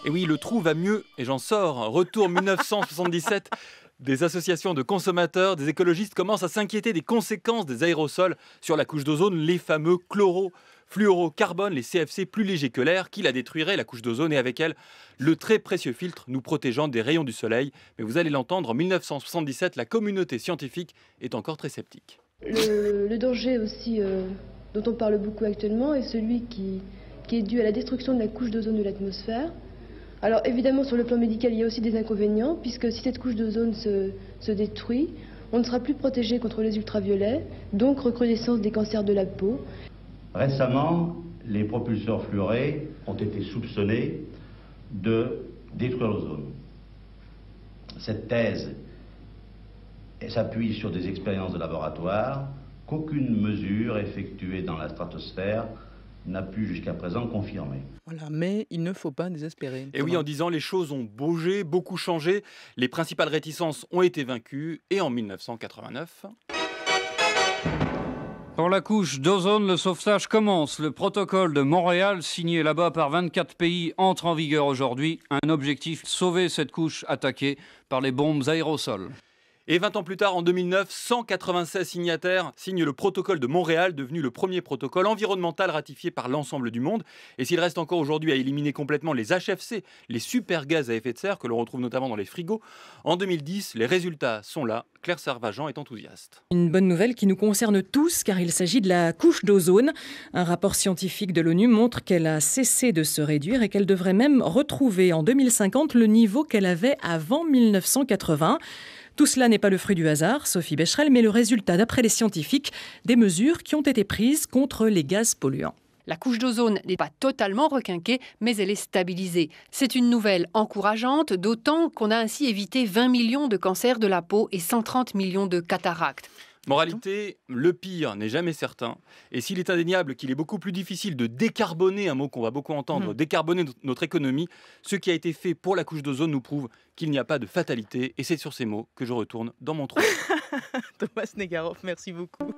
Et oui, le trou va mieux et j'en sors. Retour 1977. Des associations de consommateurs, des écologistes commencent à s'inquiéter des conséquences des aérosols sur la couche d'ozone, les fameux chlorofluorocarbone, les CFC plus légers que l'air, qui la détruiraient, la couche d'ozone, et avec elle, le très précieux filtre nous protégeant des rayons du soleil. Mais vous allez l'entendre, en 1977, la communauté scientifique est encore très sceptique. Le danger aussi dont on parle beaucoup actuellement est celui qui est dû à la destruction de la couche d'ozone de l'atmosphère. Alors évidemment, sur le plan médical, il y a aussi des inconvénients, puisque si cette couche d'ozone se détruit, on ne sera plus protégé contre les ultraviolets, donc recrudescence des cancers de la peau. Récemment, les propulseurs fluorés ont été soupçonnés de détruire l'ozone. Cette thèse s'appuie sur des expériences de laboratoire qu'aucune mesure effectuée dans la stratosphère n'a pu jusqu'à présent confirmer. Voilà, mais il ne faut pas désespérer. Et oui, en disant les choses ont bougé, beaucoup changé, les principales réticences ont été vaincues, et en 1989... Pour la couche d'ozone, le sauvetage commence. Le protocole de Montréal, signé là-bas par 24 pays, entre en vigueur aujourd'hui. Un objectif, sauver cette couche attaquée par les bombes aérosols. Et 20 ans plus tard, en 2009, 196 signataires signent le protocole de Montréal, devenu le premier protocole environnemental ratifié par l'ensemble du monde. Et s'il reste encore aujourd'hui à éliminer complètement les HFC, les super gaz à effet de serre que l'on retrouve notamment dans les frigos, en 2010, les résultats sont là. Claire Servagent est enthousiaste. Une bonne nouvelle qui nous concerne tous, car il s'agit de la couche d'ozone. Un rapport scientifique de l'ONU montre qu'elle a cessé de se réduire et qu'elle devrait même retrouver en 2050 le niveau qu'elle avait avant 1980. Tout cela n'est pas le fruit du hasard, Sophie Becherel, mais le résultat, d'après les scientifiques, des mesures qui ont été prises contre les gaz polluants. La couche d'ozone n'est pas totalement requinquée, mais elle est stabilisée. C'est une nouvelle encourageante, d'autant qu'on a ainsi évité 20 millions de cancers de la peau et 130 millions de cataractes. Moralité, le pire n'est jamais certain. Et s'il est indéniable qu'il est beaucoup plus difficile de décarboner, un mot qu'on va beaucoup entendre, décarboner notre économie, ce qui a été fait pour la couche d'ozone nous prouve qu'il n'y a pas de fatalité. Et c'est sur ces mots que je retourne dans mon trou. Thomas Negaroff, merci beaucoup.